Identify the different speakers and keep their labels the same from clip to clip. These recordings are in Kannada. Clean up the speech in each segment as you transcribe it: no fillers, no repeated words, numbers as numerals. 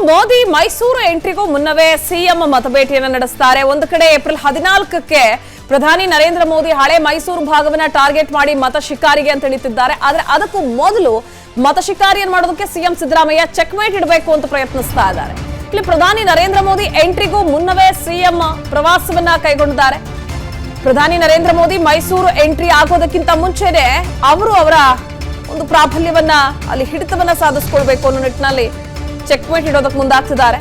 Speaker 1: ಮೋದಿ ಮೈಸೂರು ಎಂಟ್ರಿಗೂ ಮುನ್ನವೇ ಸಿಎಂ ಮತಬೇಟಿಯನ್ನು ನಡೆಸುತ್ತಾರೆ. ಒಂದು ಕಡೆ ಏಪ್ರಿಲ್ 14ಕ್ಕೆ ಪ್ರಧಾನಿ ನರೇಂದ್ರ ಮೋದಿ ಹಳೆ ಮೈಸೂರು ಭಾಗವನ್ನ ಟಾರ್ಗೆಟ್ ಮಾಡಿ ಮತ ಶಿಕಾರಿಗೆ ಅಂತ ಹೇಳಿದ್ದಾರೆ. ಆದ್ರೆ ಅದಕ್ಕೂ ಮೊದಲು ಮತ ಶಿಕಾರಿಯನ್ನು ಮಾಡೋದಕ್ಕೆ ಸಿಎಂ ಸಿದ್ದರಾಮಯ್ಯ ಚೆಕ್ಮೇಟ್ ಇಡಬೇಕು ಅಂತ ಪ್ರಯತ್ನಿಸ್ತಾ ಇದ್ದಾರೆ. ಇಲ್ಲಿ ಪ್ರಧಾನಿ ನರೇಂದ್ರ ಮೋದಿ ಎಂಟ್ರಿಗೂ ಮುನ್ನವೇ ಸಿಎಂ ಪ್ರವಾಸವನ್ನ ಕೈಗೊಂಡಿದ್ದಾರೆ. ಪ್ರಧಾನಿ ನರೇಂದ್ರ ಮೋದಿ ಮೈಸೂರು ಎಂಟ್ರಿ ಆಗೋದಕ್ಕಿಂತ ಮುಂಚೆನೆ ಅವರು ಅವರ ಒಂದು ಪ್ರಾಬಲ್ಯವನ್ನ ಅಲ್ಲಿ ಹಿಡಿತವನ್ನ ಸಾಧಿಸಿಕೊಳ್ಬೇಕು ಅನ್ನೋ ನಿಟ್ಟಿನಲ್ಲಿ ಚೆಕ್ಮೇಟ್ ಇಡೋದಕ್ಕೆ ಮುಂದಾಗ್ತಿದ್ದಾರೆ.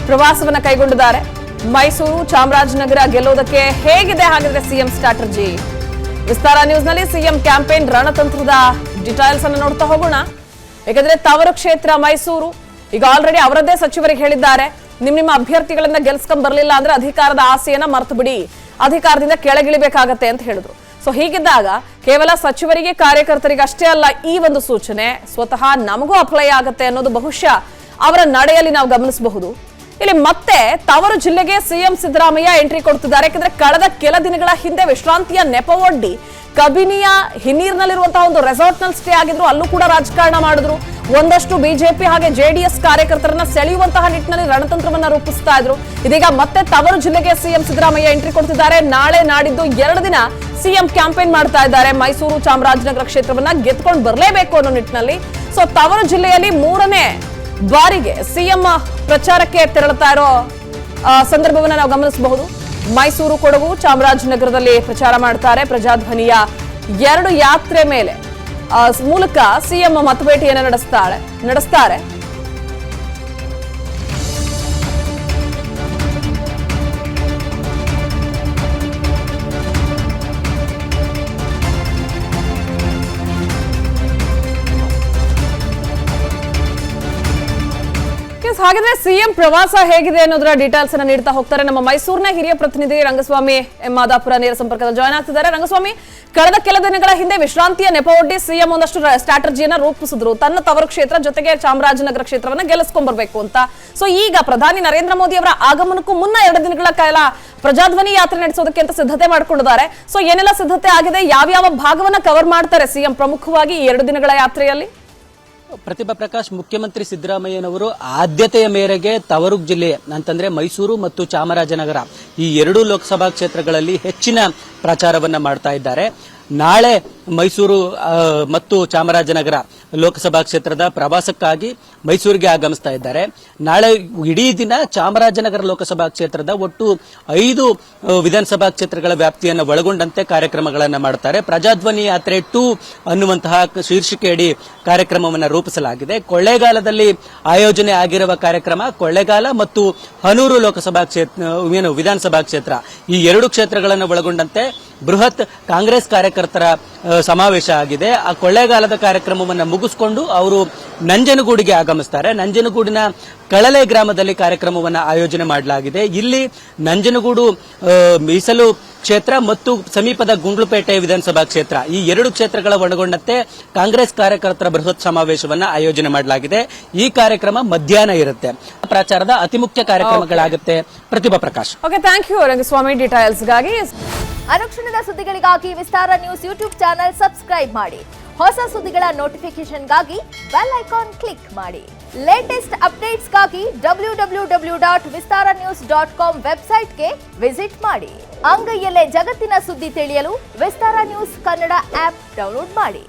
Speaker 1: ಪ್ರವಾಸವನ್ನ ಕೈಗೊಂಡಿದ್ದಾರೆ. ಮೈಸೂರು ಚಾಮರಾಜನಗರ ಗೆಲ್ಲೋದಕ್ಕೆ ಹೇಗಿದೆ ಹಾಗಿದ್ರೆ ಸಿಎಂ ಸ್ಟ್ರಾಟಜಿ? ವಿಸ್ತಾರ ನ್ಯೂಸ್ ನಲ್ಲಿ ಸಿಎಂ ಕ್ಯಾಂಪೇನ್ ರಣತಂತ್ರದ ಡೀಟೇಲ್ಸ್ ಅನ್ನು ನೋಡ್ತಾ ಹೋಗೋಣ. ಯಾಕಂದ್ರೆ ತವರು ಕ್ಷೇತ್ರ ಮೈಸೂರು, ಈಗ ಆಲ್ರೆಡಿ ಅವರದ್ದೇ ಸಚಿವರಿಗೆ ಹೇಳಿದ್ದಾರೆ, ನಿಮ್ಮ ಅಭ್ಯರ್ಥಿಗಳನ್ನ ಗೆಲ್ಸ್ಕೊಂಡ್ ಬರ್ಲಿಲ್ಲ ಅಂದ್ರೆ ಅಧಿಕಾರದ ಆಸೆಯನ್ನ ಮರೆತು ಬಿಡಿ, ಅಧಿಕಾರದಿಂದ ಕೆಳಗಿಳಿಬೇಕಾಗತ್ತೆ ಅಂತ ಹೇಳಿದ್ರು. ಸೊ ಹೀಗಿದ್ದಾಗ ಕೇವಲ ಸಚಿವರಿಗೆ ಕಾರ್ಯಕರ್ತರಿಗೆ ಅಷ್ಟೇ ಅಲ್ಲ, ಈ ಒಂದು ಸೂಚನೆ ಸ್ವತಃ ನಮಗೂ ಅಪ್ಲೈ ಆಗುತ್ತೆ ಅನ್ನೋದು ಬಹುಶಃ ಅವರ ನಡೆಯಲ್ಲಿ ನಾವು ಗಮನಿಸಬಹುದು. ಇಲ್ಲಿ ಮತ್ತೆ ತವರು ಜಿಲ್ಲೆಗೆ ಸಿಎಂ ಸಿದ್ದರಾಮಯ್ಯ ಎಂಟ್ರಿ ಕೊಡ್ತಿದ್ದಾರೆ. ಯಾಕಂದ್ರೆ ಕಳೆದ ಕೆಲ ದಿನಗಳ ಹಿಂದೆ ವಿಶ್ರಾಂತಿಯ ನೆಪವೊಡ್ಡಿ ಕಬಿನಿಯ ಹಿನ್ನೀರ್ನಲ್ಲಿರುವಂತಹ ಒಂದು ರೆಸಾರ್ಟ್ ನಲ್ಲಿ ಸ್ಟೇ ಆಗಿದ್ರು. ಅಲ್ಲೂ ಕೂಡ ರಾಜಕಾರಣ ಮಾಡಿದ್ರು. ಒಂದಷ್ಟು ಬಿಜೆಪಿ ಹಾಗೆ ಜೆಡಿಎಸ್ ಕಾರ್ಯಕರ್ತರನ್ನ ಸೆಳೆಯುವಂತಹ ನಿಟ್ಟಿನಲ್ಲಿ ರಣತಂತ್ರವನ್ನ ರೂಪಿಸ್ತಾ ಇದ್ರು. ಇದೀಗ ಮತ್ತೆ ತವರು ಜಿಲ್ಲೆಗೆ ಸಿಎಂ ಸಿದ್ದರಾಮಯ್ಯ ಎಂಟ್ರಿ ಕೊಡ್ತಿದ್ದಾರೆ. ನಾಳೆ ನಾಡಿದ್ದು 2 ದಿನ ಸಿಎಂ ಕ್ಯಾಂಪೇನ್ ಮಾಡ್ತಾ ಇದ್ದಾರೆ. ಮೈಸೂರು ಚಾಮರಾಜನಗರ ಕ್ಷೇತ್ರವನ್ನ ಗೆದ್ಕೊಂಡು ಬರಲೇಬೇಕು ಅನ್ನೋ ನಿಟ್ಟಿನಲ್ಲಿ. ಸೊ ತವರು ಜಿಲ್ಲೆಯಲ್ಲಿ 3ನೇ ಬಾರಿಗೆ ಸಿಎಂ ಪ್ರಚಾರಕ್ಕೆ ತೆರಳುತ್ತಾ ಇರೋ ಸಂದರ್ಭವನ್ನ ನಾವು ಗಮನಿಸಬಹುದು. ಮೈಸೂರು, ಕೊಡಗು, ಚಾಮರಾಜನಗರದಲ್ಲಿ ಪ್ರಚಾರ ಮಾಡ್ತಾರೆ. ಪ್ರಜಾಧ್ವನಿಯ 2 ಯಾತ್ರೆ ಮೇಲೆ ಮೂಲಕ ಸಿಎಂ ಮತಬೇಟಿಯನ್ನು ನಡೆಸ್ತಾರೆ. ಹಾಗಿದ್ರೆ ಸಿಎಂ ಪ್ರವಾಸ ಹೇಗಿದೆ ಅನ್ನೋದರ ಡೀಟೇಲ್ಸ್ ಅನ್ನ ನೀಡ್ತಾ ಹೋಗ್ತಾರೆ ನಮ್ಮ ಮೈಸೂರಿನ ಹಿರಿಯ ಪ್ರತಿನಿಧಿ ರಂಗಸ್ವಾಮಿ ಎಂ ಮಾದಾಪುರ ನೇರ ಸಂಪರ್ಕದಲ್ಲಿ ಜಾಯ್ನ್ ಆಗ್ತಿದ್ದಾರೆ. ರಂಗಸ್ವಾಮಿ, ಕಳೆದ ಕೆಲ ದಿನಗಳ ಹಿಂದೆ ವಿಶ್ರಾಂತಿಯ ನೆಪವೊಡ್ಡಿ ಸಿಎಂ ಒಂದಷ್ಟು ಸ್ಟ್ರಾಟಜಿಯನ್ನ ರೂಪಿಸಿದ್ರು, ತನ್ನ ತವರು ಕ್ಷೇತ್ರ ಜೊತೆಗೆ ಚಾಮರಾಜನಗರ ಕ್ಷೇತ್ರವನ್ನ ಗೆಲ್ಲಿಸ್ಕೊಂಡ್ ಬರ್ಬೇಕು ಅಂತ. ಸೊ ಈಗ ಪ್ರಧಾನಿ ನರೇಂದ್ರ ಮೋದಿ ಅವರ ಆಗಮನಕ್ಕೂ ಮುನ್ನ 2 ದಿನಗಳ ಕಾಲ ಪ್ರಜಾಧ್ವನಿ ಯಾತ್ರೆ ನಡೆಸೋದಕ್ಕೆ ಅಂತ ಸಿದ್ಧತೆ ಮಾಡ್ಕೊಂಡಿದ್ದಾರೆ. ಸೊ ಏನೆಲ್ಲ ಸಿದ್ಧತೆ ಆಗಿದೆ, ಯಾವ್ಯಾವ ಭಾಗವನ್ನ ಕವರ್ ಮಾಡ್ತಾರೆ ಸಿಎಂ ಪ್ರಮುಖವಾಗಿ ಈ 2 ದಿನಗಳ ಯಾತ್ರೆಯಲ್ಲಿ?
Speaker 2: ಪ್ರತಿಭಾ ಪ್ರಕಾಶ್, ಮುಖ್ಯಮಂತ್ರಿ ಸಿದ್ದರಾಮಯ್ಯನವರು ಆದ್ಯತೆಯ ಮೇರೆಗೆ ತವರು ಜಿಲ್ಲೆ ಅಂತಂದ್ರೆ ಮೈಸೂರು ಮತ್ತು ಚಾಮರಾಜನಗರ ಈ 2 ಲೋಕಸಭಾ ಕ್ಷೇತ್ರಗಳಲ್ಲಿ ಹೆಚ್ಚಿನ ಪ್ರಚಾರವನ್ನ ಮಾಡ್ತಾ ಇದ್ದಾರೆ. ನಾಳೆ ಮೈಸೂರು ಮತ್ತು ಚಾಮರಾಜನಗರ ಲೋಕಸಭಾ ಕ್ಷೇತ್ರದ ಪ್ರವಾಸಕ್ಕಾಗಿ ಮೈಸೂರಿಗೆ ಆಗಮಿಸ್ತಾ ಇದ್ದಾರೆ. ನಾಳೆ ಇಡೀ ದಿನ ಚಾಮರಾಜನಗರ ಲೋಕಸಭಾ ಕ್ಷೇತ್ರದ ಒಟ್ಟು 5 ವಿಧಾನಸಭಾ ಕ್ಷೇತ್ರಗಳ ವ್ಯಾಪ್ತಿಯನ್ನು ಒಳಗೊಂಡಂತೆ ಕಾರ್ಯಕ್ರಮಗಳನ್ನು ಮಾಡುತ್ತಾರೆ. ಪ್ರಜಾಧ್ವನಿ ಯಾತ್ರೆ 2 ಅನ್ನುವಂತಹ ಶೀರ್ಷಿಕೆಯಡಿ ಕಾರ್ಯಕ್ರಮವನ್ನು ರೂಪಿಸಲಾಗಿದೆ. ಕೊಳ್ಳೇಗಾಲದಲ್ಲಿ ಆಯೋಜನೆ ಆಗಿರುವ ಕಾರ್ಯಕ್ರಮ ಕೊಳ್ಳೇಗಾಲ ಮತ್ತು ಹನೂರು ಲೋಕಸಭಾ ವಿಧಾನಸಭಾ ಕ್ಷೇತ್ರ ಈ 2 ಕ್ಷೇತ್ರಗಳನ್ನು ಒಳಗೊಂಡಂತೆ ಬೃಹತ್ ಕಾಂಗ್ರೆಸ್ ಕಾರ್ಯಕರ್ತರ ಸಮಾವೇಶ ಆಗಿದೆ. ಆ ಕೊಳ್ಳೇಗಾಲದ ಕಾರ್ಯಕ್ರಮವನ್ನು ಮುಗಿಸಿಕೊಂಡು ಅವರು ನಂಜನಗೂಡಿಗೆ ಆಗಮಿಸ್ತಾರೆ. ನಂಜನಗೂಡಿನ ಕಳಲೆ ಗ್ರಾಮದಲ್ಲಿ ಕಾರ್ಯಕ್ರಮವನ್ನು ಆಯೋಜನೆ ಮಾಡಲಾಗಿದೆ. ಇಲ್ಲಿ ನಂಜನಗೂಡು ಮೀಸಲು ಕ್ಷೇತ್ರ ಮತ್ತು ಸಮೀಪದ ಗುಂಡ್ಲುಪೇಟೆ ವಿಧಾನಸಭಾ ಕ್ಷೇತ್ರ ಈ 2 ಕ್ಷೇತ್ರಗಳ ಒಳಗೊಂಡಂತೆ ಕಾಂಗ್ರೆಸ್ ಕಾರ್ಯಕರ್ತರ ಬೃಹತ್ ಸಮಾವೇಶವನ್ನ ಆಯೋಜನೆ ಮಾಡಲಾಗಿದೆ. ಈ ಕಾರ್ಯಕ್ರಮ ಮಧ್ಯಾಹ್ನ ಇರುತ್ತೆ. ಪ್ರಚಾರದ ಅತಿ ಮುಖ್ಯ ಕಾರ್ಯಕ್ರಮಗಳಾಗುತ್ತೆ. Prathibha Prakash.
Speaker 1: Okay, thank you Rangaswamy ಡೀಟೇಲ್ಸ್ಗಾಗಿ.
Speaker 3: ಅನುಕ್ಷಣದ ಸುದ್ದಿಗಳಿಗಾಗಿ Vistara news YouTube channel subscribe ಮಾಡಿ. ಹೊಸ ಸುದ್ದಿಗಳ ನೋಟಿಫಿಕೇಶನ್ಗಾಗಿ ಬೆಲ್ ಐಕಾನ್ ಕ್ಲಿಕ್ ಮಾಡಿ. ಲೇಟೆಸ್ಟ್ ಅಪ್ಡೇಟ್ಸ್ಗಾಗಿ www.vistaranews.com ವೆಬ್ಸೈಟ್ಗೆ ವಿಸಿಟ್ ಮಾಡಿ. ಅಂಗೈಯಲ್ಲೇ ಜಗತ್ತಿನ ಸುದ್ದಿ ತಿಳಿಯಲು Vistara news Kannada app download ಮಾಡಿ.